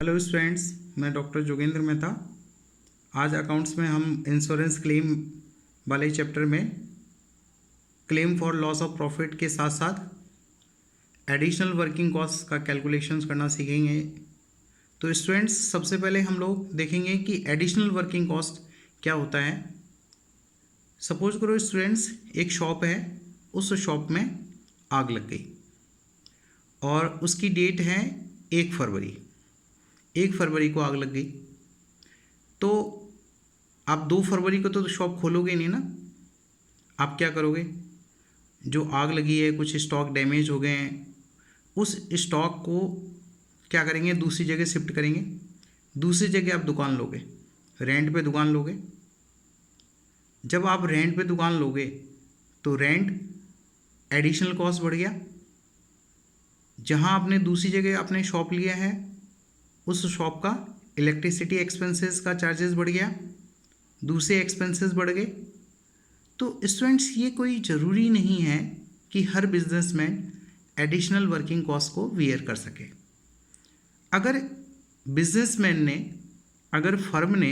Hello students, मैं doctor Jogendra Mehta. आज accounts में हम इंश्योरेंस क्लेम वाले चैप्टर में claim for loss of profit के साथ साथ एडिशनल वर्किंग कॉस्ट का कैलकुलेशंस करना सीखेंगे। तो स्टूडेंट्स, सबसे पहले हम लोग देखेंगे कि एडिशनल वर्किंग कॉस्ट क्या होता है। सपोज करो स्टूडेंट्स, एक शॉप है, उस शॉप में आग लग गई और उसकी डेट है 1 फरवरी। 1 फरवरी को आग लग गई तो आप 2 फरवरी को तो शॉप खोलोगे नहीं ना। आप क्या करोगे? जो आग लगी है, कुछ स्टॉक डैमेज हो गए हैं, उस स्टॉक को क्या करेंगे? दूसरी जगह शिफ्ट करेंगे। दूसरी जगह आप दुकान लोगे, रेंट पे दुकान लोगे। जब आप रेंट पे दुकान लोगे तो रेंट एडिशनल कॉस्ट बढ़ गया। जहाँ आपने दूसरी जगह आपने शॉप लिया है, उस शॉप का इलेक्ट्रिसिटी एक्सपेंसेस का चार्जेस बढ़ गया, दूसरे एक्सपेंसेस बढ़ गए। तो स्टूडेंट्स, ये कोई ज़रूरी नहीं है कि हर बिजनेसमैन एडिशनल वर्किंग कॉस्ट को वियर कर सके। अगर बिजनेसमैन ने, अगर फर्म ने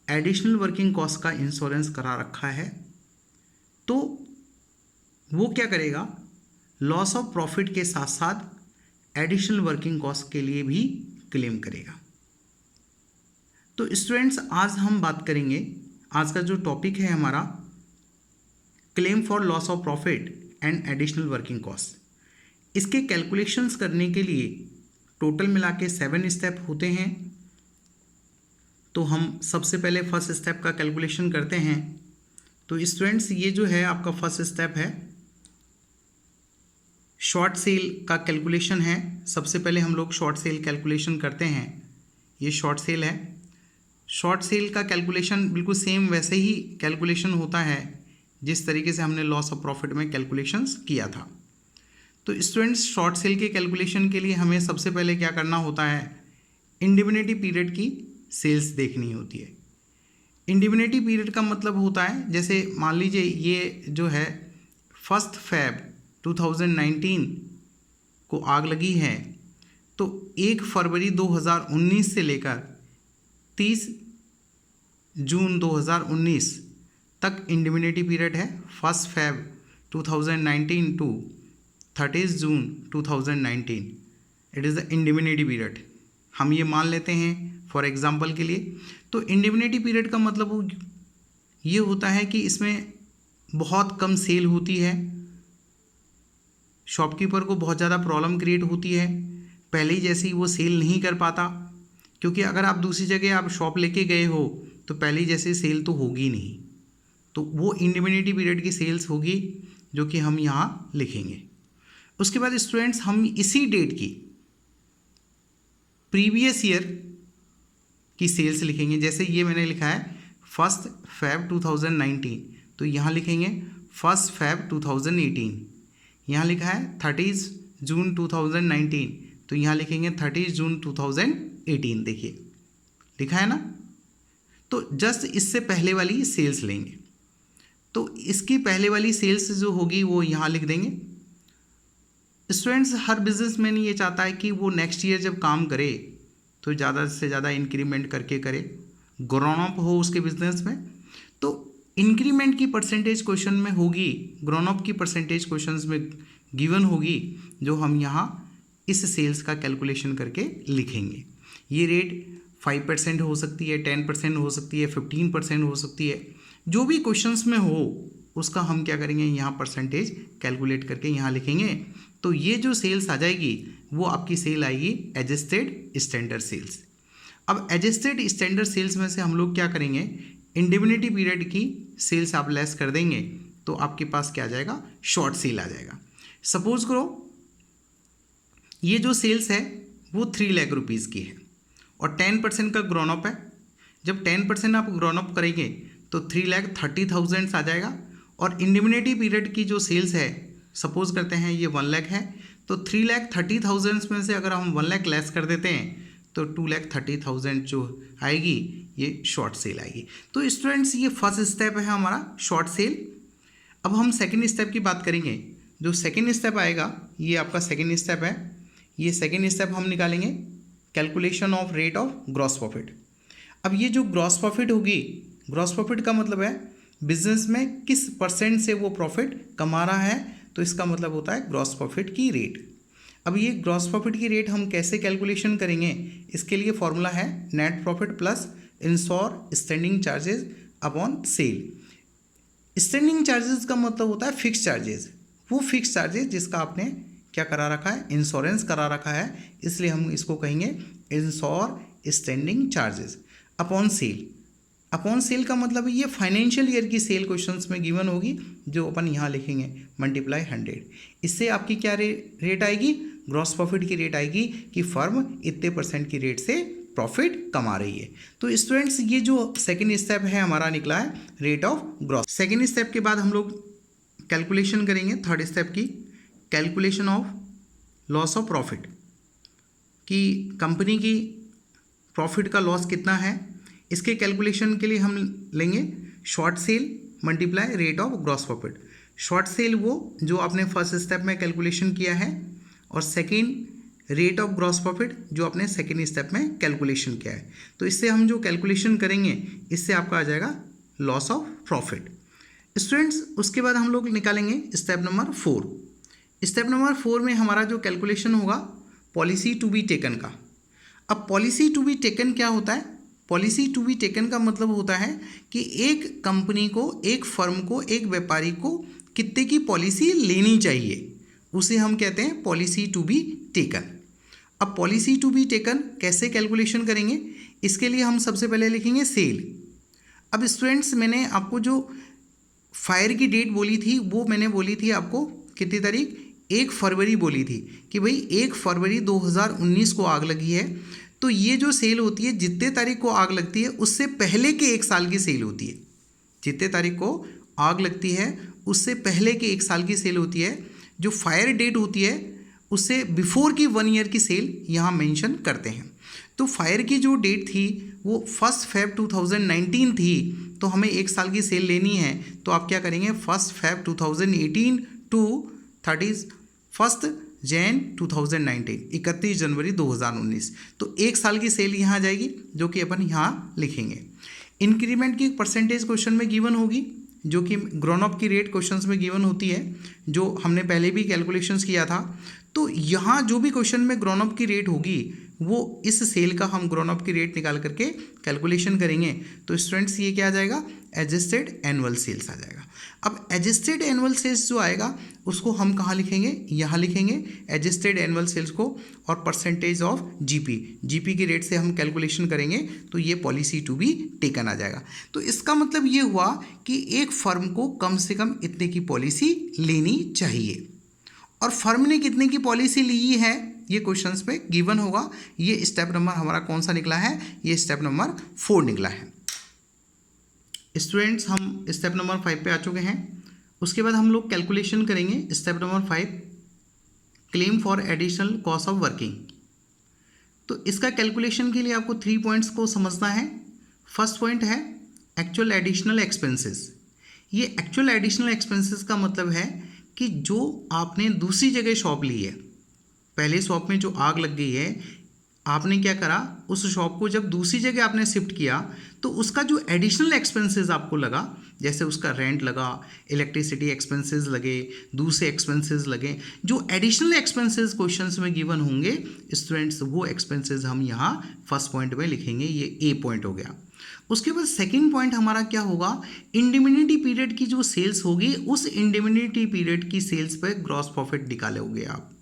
एडिशनल वर्किंग कॉस्ट का इंश्योरेंस करा रखा है तो वो क्या करेगा? लॉस ऑफ प्रॉफिट के साथ साथ एडिशनल वर्किंग कॉस्ट के लिए भी क्लेम करेगा। तो स्टूडेंट्स, आज हम बात करेंगे, आज का जो टॉपिक है हमारा, claim for loss of profit and additional working cost. इसके कैलकुलेशंस करने के लिए टोटल मिला के 7 स्टेप होते हैं। तो हम सबसे पहले फर्स्ट स्टेप का कैलकुलेशन करते हैं। तो स्टूडेंट्स, ये जो है आपका फर्स्ट स्टेप है, शॉर्ट सेल का कैलकुलेशन है। सबसे पहले हम लोग शॉर्ट सेल कैलकुलेशन करते हैं। ये शॉर्ट सेल है। शॉर्ट सेल का कैलकुलेशन बिल्कुल सेम वैसे ही कैलकुलेशन होता है जिस तरीके से हमने लॉस ऑफ प्रॉफिट में कैलकुलेशंस किया था। तो स्टूडेंट्स, शॉर्ट सेल के कैलकुलेशन के लिए हमें सबसे पहले क्या करना होता है? इंडिमिनिटी पीरियड की सेल्स देखनी होती है। इंडिमिनिटी पीरियड का मतलब होता है, जैसे मान लीजिए ये जो है 1 फरवरी 2019 को आग लगी है, तो 1 फरवरी 2019 से लेकर 30 जून 2019 तक इंडिमिनिटी पीरियड है। 1 February 2019 to 30 June 2019 it is the indemnity period. हम ये मान लेते हैं फॉर एग्जांपल के लिए। तो इंडिमिनिटी पीरियड का मतलब ये होता है कि इसमें बहुत कम सेल होती है, शॉपकीपर को बहुत ज़्यादा प्रॉब्लम क्रिएट होती है, पहले ही जैसी वो सेल नहीं कर पाता। क्योंकि अगर आप दूसरी जगह आप शॉप लेके गए हो तो पहले जैसे सेल तो होगी नहीं, तो वो इंडिमिनिटी पीरियड की सेल्स होगी जो कि हम यहाँ लिखेंगे। उसके बाद स्टूडेंट्स, हम इसी डेट की प्रीवियस ईयर की सेल्स लिखेंगे। जैसे ये मैंने लिखा है 1 फरवरी 2019, तो यहाँ लिखेंगे 1 फरवरी 2018। यहाँ लिखा है 30 जून 2019, तो यहाँ लिखेंगे 30 जून 2018। देखिए लिखा है ना। तो जस्ट इससे पहले वाली सेल्स लेंगे, तो इसकी पहले वाली सेल्स जो होगी वो यहाँ लिख देंगे। स्टूडेंट्स, हर बिजनेसमैन ये चाहता है कि वो नेक्स्ट ईयर जब काम करे तो ज़्यादा से ज़्यादा इंक्रीमेंट करके करे, ग्रोन अप हो उसके बिजनेस में। तो इंक्रीमेंट की परसेंटेज क्वेश्चन में होगी, ग्रोन अप की परसेंटेज क्वेश्चंस में गिवन होगी, जो हम यहाँ इस सेल्स का कैलकुलेशन करके लिखेंगे। ये रेट 5% हो सकती है, 10% हो सकती है, 15% हो सकती है। जो भी क्वेश्चंस में हो उसका हम क्या करेंगे? यहाँ परसेंटेज कैलकुलेट करके यहाँ लिखेंगे। तो ये जो सेल्स आ जाएगी वो आपकी सेल आएगी एडजस्टेड स्टैंडर्ड सेल्स। अब एडजस्टेड स्टैंडर्ड सेल्स में से हम लोग क्या करेंगे? इंडिमिनिटी पीरियड की सेल्स आप लेस कर देंगे तो आपके पास क्या आ जाएगा? शॉर्ट सेल आ जाएगा। सपोज करो ये जो सेल्स है वो 3 लाख रुपीज़ की है और 10% का ग्रोन अप है। जब 10% आप ग्रोन अप करेंगे तो 3,30,000 आ जाएगा। और इंडिमिनिटी पीरियड की जो सेल्स है, सपोज करते हैं ये 1 लाख है, तो 3,30,000 में से अगर हम 1 लाख लेस कर देते हैं तो 2,30,000 जो आएगी ये शॉर्ट सेल आएगी। तो स्टूडेंट्स, ये फर्स्ट स्टेप है हमारा शॉर्ट सेल। अब हम सेकेंड स्टेप की बात करेंगे। जो सेकेंड स्टेप आएगा ये आपका सेकेंड स्टेप है। ये सेकेंड स्टेप हम निकालेंगे calculation of rate of gross profit. अब ये जो ग्रॉस प्रॉफिट होगी, ग्रॉस प्रॉफिट का मतलब है बिजनेस में किस परसेंट से वो प्रॉफिट कमा रहा है, तो इसका मतलब होता है ग्रॉस प्रॉफिट की रेट। अब ये ग्रॉस प्रॉफिट की रेट हम कैसे कैलकुलेशन करेंगे, इसके लिए फॉर्मूला है net profit plus insure standing charges upon sale. Standing charges का मतलब होता है फिक्स चार्जेस, वो फिक्स चार्जेस जिसका आपने क्या करा रखा है, इंश्योरेंस करा रखा है, इसलिए हम इसको कहेंगे insure standing charges upon sale. Upon sale का मतलब ये फाइनेंशियल ईयर की सेल क्वेश्चंस में गिवन होगी, जो अपन यहाँ लिखेंगे मल्टीप्लाई 100। इससे आपकी क्या रेट आएगी, ग्रॉस प्रॉफिट की रेट आएगी कि फर्म इतने % की रेट से प्रॉफिट कमा रही है। तो स्टूडेंट्स ये जो सेकंड स्टेप है हमारा निकला है rate of gross. Second step के बाद हम लोग कैलकुलेशन करेंगे थर्ड स्टेप की, calculation of loss of profit, कि कंपनी की प्रॉफिट का लॉस कितना है। इसके कैलकुलेशन के लिए हम लेंगे short cell multiply rate of gross profit. Short cell वो जो आपने फर्स्ट स्टेप में कैलकुलेशन किया है, और second rate of gross profit जो आपने सेकेंड स्टेप में कैलकुलेशन किया है। तो इससे हम जो कैलकुलेशन करेंगे इससे आपका आ जाएगा लॉस ऑफ प्रॉफिट। स्टूडेंट्स उसके बाद हम लोग निकालेंगे स्टेप नंबर 4। स्टेप नंबर 4 में हमारा जो कैलकुलेशन होगा पॉलिसी टू बी टेकन का। अब पॉलिसी टू बी टेकन क्या होता है, पॉलिसी टू बी टेकन का मतलब होता है कि एक कंपनी को, एक फर्म को, एक व्यापारी को कितने की पॉलिसी लेनी चाहिए, उसे हम कहते हैं पॉलिसी टू बी टेकन। अब पॉलिसी टू बी टेकन कैसे कैलकुलेशन करेंगे, इसके लिए हम सबसे पहले लिखेंगे सेल। अब स्टूडेंट्स मैंने आपको जो फायर की डेट बोली थी, वो मैंने बोली थी आपको कितनी तारीख, 1 फरवरी बोली थी कि भाई 1 फरवरी 2019 को आग लगी है। तो ये जो सेल होती है, जितने तारीख को आग लगती है उससे पहले के 1 साल की सेल होती है। जितने तारीख को आग लगती है उससे पहले के 1 साल की सेल होती है। जो फायर डेट होती है उससे बिफोर की 1 ईयर की सेल यहाँ मेंशन करते हैं। तो फायर की जो डेट थी वो 1 फेब 2019 थी, तो हमें 1 साल की सेल लेनी है। तो आप क्या करेंगे, 1 फेब 2018 टू 31 जैन 2019, 31 जनवरी 2019। तो 1 साल की सेल यहाँ आ जाएगी, जो कि अपन यहाँ लिखेंगे। इंक्रीमेंट की परसेंटेज क्वेश्चन में गिवन होगी, जो कि ग्रोन अप की रेट क्वेश्चंस में गिवन होती है, जो हमने पहले भी कैलकुलेशंस किया था। तो यहाँ जो भी क्वेश्चन में ग्रोन अप की रेट होगी वो इस सेल का हम ग्रोन अप की रेट निकाल करके कैलकुलेशन करेंगे। तो स्टूडेंट्स ये क्या आ जाएगा, एडजस्टेड एनुअल सेल्स आ जाएगा। अब एडजस्टेड एनुअल सेल्स जो आएगा उसको हम कहाँ लिखेंगे, यहाँ लिखेंगे एडजस्टेड एनुअल सेल्स को, और परसेंटेज ऑफ जीपी की रेट से हम कैलकुलेशन करेंगे, तो ये पॉलिसी टू बी टेकन आ जाएगा। तो इसका मतलब ये हुआ कि एक फर्म को कम से कम इतने की पॉलिसी लेनी चाहिए, और फर्म ने कितने की पॉलिसी ली है ये क्वेश्चंस पे गिवन होगा। ये स्टेप नंबर हमारा कौन सा निकला है, ये स्टेप नंबर 4 निकला है। स्टूडेंट्स हम स्टेप नंबर 5 पे आ चुके हैं। उसके बाद हम लोग कैलकुलेशन करेंगे step number 5, claim for additional cost of working. तो इसका कैलकुलेशन के लिए आपको 3 पॉइंट्स को समझना है। फर्स्ट पॉइंट है एक्चुअल एडिशनल एक्सपेंसेस। ये एक्चुअल एडिशनल एक्सपेंसेस का मतलब है कि जो आपने दूसरी जगह शॉप ली है, पहले शॉप में जो आग लग गई है, आपने क्या करा, उस शॉप को जब दूसरी जगह आपने शिफ्ट किया तो उसका जो एडिशनल एक्सपेंसेस आपको लगा, जैसे उसका रेंट लगा, इलेक्ट्रिसिटी एक्सपेंसेस लगे, दूसरे एक्सपेंसेस लगे, जो एडिशनल एक्सपेंसेस क्वेश्चंस में गिवन होंगे स्टूडेंट्स, वो एक्सपेंसेस हम यहाँ फर्स्ट पॉइंट में लिखेंगे। ये ए पॉइंट हो गया। उसके बाद सेकंड पॉइंट हमारा क्या होगा, इंडिमिनिटी पीरियड की जो सेल्स होगी उस इंडिमिनिटी पीरियड की सेल्स पे ग्रॉस प्रॉफिट निकालोगे आप,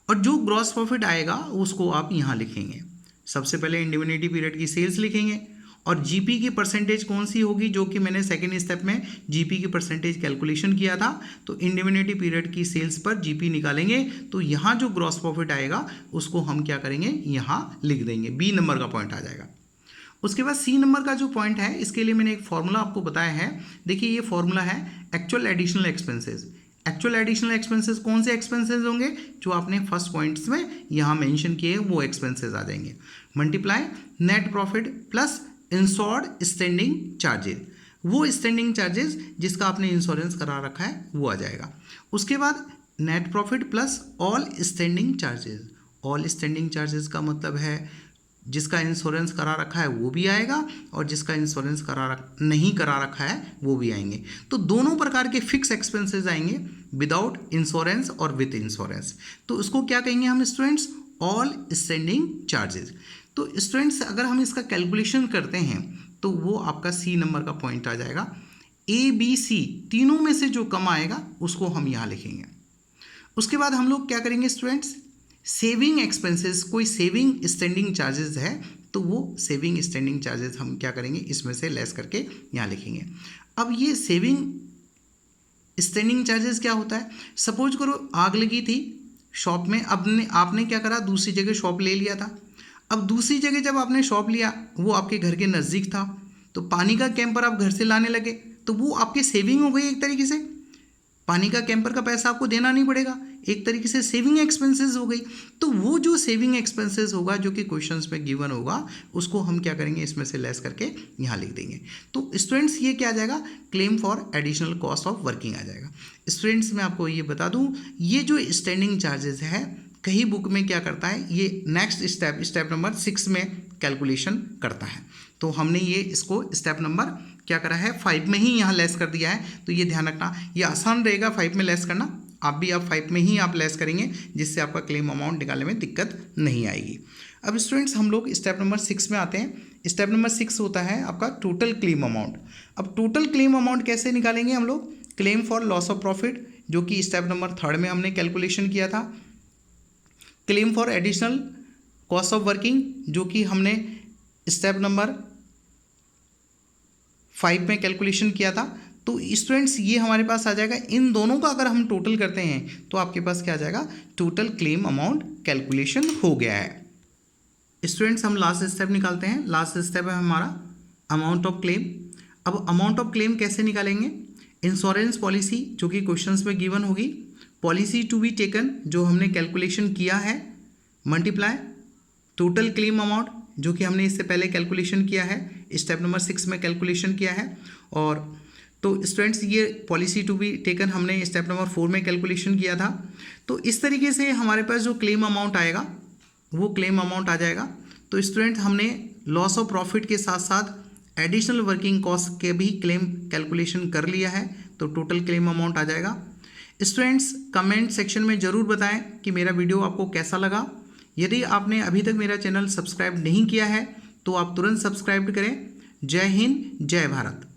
और जो ग्रॉस प्रॉफिट आएगा उसको आप यहाँ लिखेंगे। सबसे पहले इंडिमिनिटी पीरियड की सेल्स लिखेंगे, और जीपी की परसेंटेज कौन सी होगी, जो कि मैंने सेकंड स्टेप में जीपी की परसेंटेज कैलकुलेशन किया था। तो इंडिमिनिटी पीरियड की सेल्स पर जीपी निकालेंगे, तो यहाँ जो ग्रॉस प्रॉफिट आएगा उसको हम क्या करेंगे, यहाँ लिख देंगे, बी नंबर का पॉइंट आ जाएगा। उसके बाद सी नंबर का जो पॉइंट है, इसके लिए मैंने एक फॉर्मूला आपको बताया है। देखिए ये फॉर्मूला है actual additional expenses. Actual additional expenses कौन से एक्सपेंसेस होंगे, जो आपने फर्स्ट पॉइंट्स में यहाँ मेंशन किए वो एक्सपेंसेस आ जाएंगे, multiply net profit plus insured standing charges. वो स्टैंडिंग चार्जेस जिसका आपने इंश्योरेंस करा रखा है वो आ जाएगा। उसके बाद net profit plus all standing charges. All standing charges का मतलब है जिसका इंश्योरेंस करा रखा है वो भी आएगा और जिसका इंश्योरेंस नहीं करा रखा है वो भी आएंगे। तो दोनों प्रकार के फिक्स एक्सपेंसेस आएंगे, विदाउट इंश्योरेंस और विद इंश्योरेंस। तो उसको क्या कहेंगे हम स्टूडेंट्स? All standing charges. तो स्टूडेंट्स अगर हम इसका कैलकुलेशन करते हैं तो वो आपका सी नंबर का पॉइंट आ जाएगा। ए बी सी तीनों में से जो कम आएगा उसको हम यहाँ लिखेंगे। उसके बाद हम लोग क्या करेंगे स्टूडेंट्स? सेविंग एक्सपेंसेस, कोई सेविंग स्टैंडिंग चार्जेस है तो वो सेविंग स्टैंडिंग चार्जेस हम क्या करेंगे? इसमें से लेस करके यहाँ लिखेंगे। अब ये सेविंग स्टैंडिंग चार्जेस क्या होता है? सपोज करो आग लगी थी शॉप में, आपने क्या करा? दूसरी जगह शॉप ले लिया था। अब दूसरी जगह जब आपने शॉप लिया वो आपके घर के नज़दीक था, तो पानी का कैंपर आप घर से लाने लगे, तो वो आपकी सेविंग हो गई एक तरीके से। पानी का कैंपर का पैसा आपको देना नहीं पड़ेगा, एक तरीके से सेविंग एक्सपेंसेस हो गई। तो वो जो सेविंग एक्सपेंसेस होगा जो कि क्वेश्चंस में गिवन होगा उसको हम क्या करेंगे? इसमें से लेस करके यहाँ लिख देंगे। तो स्टूडेंट्स ये क्या आ जाएगा? Claim for additional cost of working आ जाएगा। स्टूडेंट्स मैं आपको ये बता दूँ, ये जो स्टैंडिंग चार्जेस है कहीं बुक में क्या करता है, ये नेक्स्ट स्टेप नंबर 6 में कैलकुलेशन करता है। तो हमने ये इसको स्टेप नंबर क्या करा है? 5 में ही यहाँ लेस कर दिया है। तो ये ध्यान रखना, ये आसान रहेगा 5 में लेस करना। आप भी 5 में ही आप लेस करेंगे जिससे आपका क्लेम अमाउंट निकालने में दिक्कत नहीं आएगी। अब स्टूडेंट्स हम लोग स्टेप नंबर 6 में आते हैं। स्टेप नंबर 6 होता है आपका टोटल क्लेम अमाउंट। अब टोटल क्लेम अमाउंट कैसे निकालेंगे हम लोग? Claim for loss of profit जो कि स्टेप नंबर 3 में हमने कैलकुलेशन किया था। Claim for additional cost of working जो कि हमने स्टेप नंबर 5 में कैलकुलेशन किया था। तो स्टूडेंट्स ये हमारे पास आ जाएगा। इन दोनों का अगर हम टोटल करते हैं तो आपके पास क्या आ जाएगा? टोटल क्लेम अमाउंट कैलकुलेशन हो गया है। स्टूडेंट्स हम लास्ट स्टेप निकालते हैं। लास्ट स्टेप है हमारा अमाउंट ऑफ क्लेम। अब अमाउंट ऑफ क्लेम कैसे निकालेंगे? इंश्योरेंस पॉलिसी जो कि क्वेश्चंस में गिवन होगी, पॉलिसी टू बी टेकन जो हमने कैलकुलेशन किया है, मल्टीप्लाई टोटल क्लेम अमाउंट जो कि हमने इससे पहले कैलकुलेशन किया है, स्टेप नंबर 6 में कैलकुलेशन किया है। और तो स्टूडेंट्स ये पॉलिसी टू बी टेकन हमने स्टेप नंबर 4 में कैलकुलेशन किया था। तो इस तरीके से हमारे पास जो क्लेम अमाउंट आएगा वो क्लेम अमाउंट आ जाएगा। तो स्टूडेंट हमने लॉस ऑफ प्रॉफिट के साथ साथ एडिशनल वर्किंग कॉस्ट के भी क्लेम कैलकुलेशन कर लिया है, तो टोटल क्लेम अमाउंट आ जाएगा। स्टूडेंट्स कमेंट सेक्शन में ज़रूर बताएं कि मेरा वीडियो आपको कैसा लगा। यदि आपने अभी तक मेरा चैनल सब्सक्राइब नहीं किया है तो आप तुरंत सब्सक्राइब करें। जय हिंद, जय भारत।